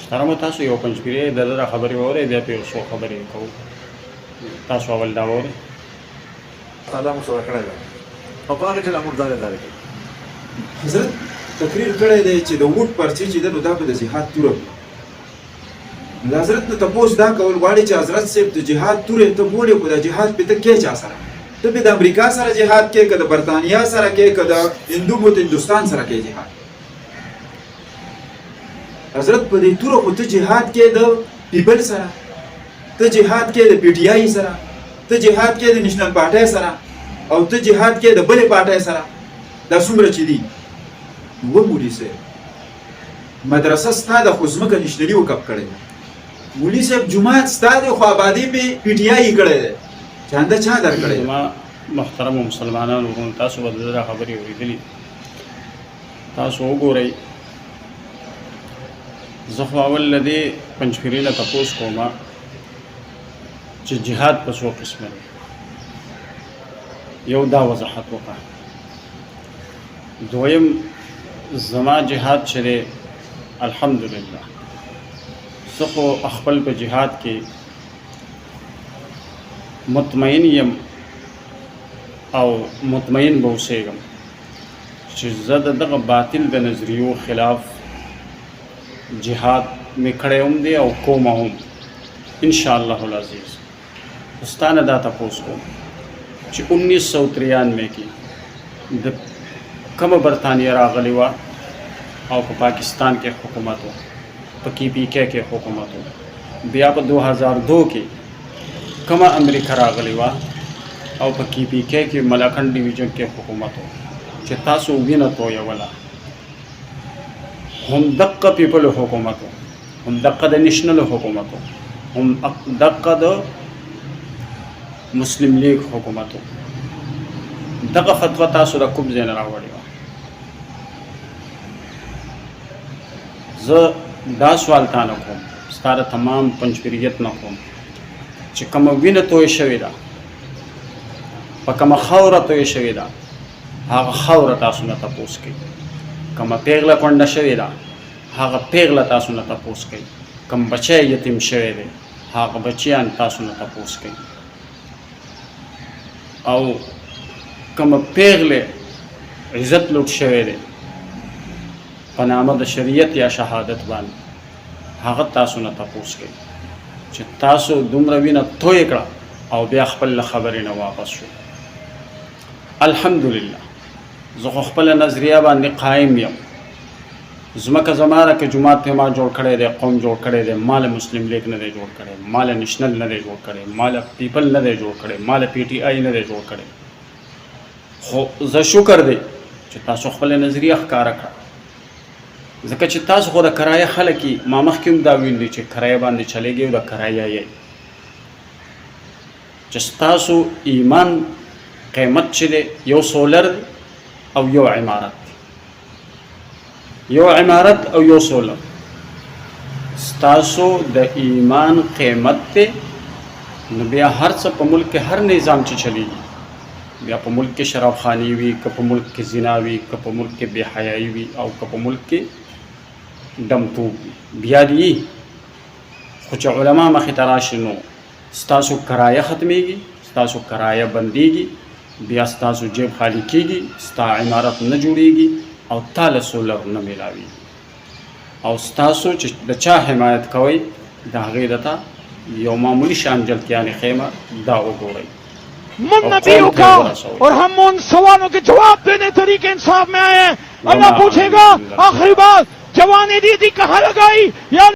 محترمو تاسو یو پنځپیرې د دغه خبرې واورئ بیا پرې څو خبرې کوو. تاسو اول دا واورئ. تعالی مو سره کړی ده او په هغه ټول امر ځان اداره کوي. حضرت تقریر کړی دی چې د ووټ پرچې چې ده نو دا به د جهاد توره وي. د حضرت نه تپوس دا کول غواړي چې حضرت صاحب د جهاد تورې ته بولې خو د جهاد پې ته کې چا سره ته به د امریکا سره جهاد کې که د برطانیا سره کې که د هندو مت هندوستان سره کې جهاد. حضرت په دې توره خو ته جهاد کې د پیپل سره، ته جهاد کې د پی ټي آی سره، ته جهاد کې د نېشنل پارټۍ سره او ته جهاد کې د بلې پارټۍ سره. دا څومره چې دي مولي صاحب مدرسه ستا ده خو ځمکه نېشنلي وقف کړې ده. مولي صاحب جومات ستا دی خو آبادي پې پی ټي آی کړی دی. چانده چا درکړی زما محترمو مسلمانانو ورونو، تاسو به د دغه خبرې اورېدلي. تاسو وګورئ، زه خو اول له دې پنجپیرې نه تپوس کومه چې جهاد په څو قسمه دی. یو دا وضاحت وکړه. دویم زما جهاد چې دی الحمدلله زه خو خپل په جهاد کې مطمئن یم او مطمئن به اوسېږم چې زه د دغه باطل د نظریو خلاف جهاد مې کړی هم دی او کومه هم انشاءالله العزیز. استانه دا تپوس کوم چې 1993 کې د کومه برطانیه راغلی وه او په پاکستان کې حکومت و، په کی پی کې حکومت و. بیا په 2002 کې کومه امریکا راغلی وه او په کی پی کې ملاکنډ ډیویژن کې حکومت و چې تاسو وینه تویوله. هم دقه پیپل حکومت و، هم دقه د نیشنل حکومت و، هم دقه د مسلم لیگ حکومت و. دغه فتوا تاسو د کوم ځای نه راوړې وه؟ زه دا سوال تا نه کوم، ستا د تمام پنجپیریت نه کوم چې کومه وینه تویه شوې ده، په کومه خاوره تویه شوې ده، هغه خاوره تاسو نه تپوس کوي. کومه پیغله کونډه شوې ده هغه پیغله تاسو نه تپوس کوي. کوم بچی یتیم شوی دی هغه بچیان تاسو نه تپوس کوي. او کومه پیغله عزت لوټ شوی دی په نامه د شریعت یا شهادت باندې هغه تاسو نه تپوس کوي چې تاسو دومره وینه تویې کړه او بیا خپل له خبرې نه واپس شو. الحمدلله زه خو خپله نظریه باندې قایم یم. ځمکه زما ده که جومات پې ما جوړ کړی دی، قوم جوړ کړی دی، مال مسلم لیگ نه دی جوړ کړی، مال نیشنل نه دی جوړ کړی، مال پیپل نه دی جوړ کړی، مال پی ټي آی نه دی جوړ کړی. خو زه شکر دی چې تاسو خپله نظریه ښکاره کړه، ځکه چې تاسو خو د کرایه خلک یي. ما مخکې هم دا ویلي چې کرایه باندې چلیږي او د کرایه یی چې ستاسو ایمان قیمت چې دی یو سولر او یو عمارت، یو عمارت او یو سولر. ستاسو د ایمان قیمت دی نو بیا هر څه په ملک کې هر نظام چې چلیږي، بیا په ملک کې شراب خانې وي، که په ملک کې زنا وي، که په ملک کې بې حیایي وي او که په ملک کې ډمتوب وي، بیا دي. خو چې علما مخې ته راشي نو ستاسو کرایه ختمیږي، ستاسو کرایه بندیږي، بیا ستاسو جیب خالی کیږي، ستا عمارت نه جوړیږي او تاله سولر نه میلاویږي. او ستاسو چې د چا حمایت کوئ د هغې دته یو معمولی شان جلتیانې خیمه دا وګورئ. من نبیوں کا اور ہم ان سوالوں کے جواب دینے طریق انصاف میں آئے ہیں. اللہ پوچھے گا آخری بات جوانی دی تھی کہاں لگائی یا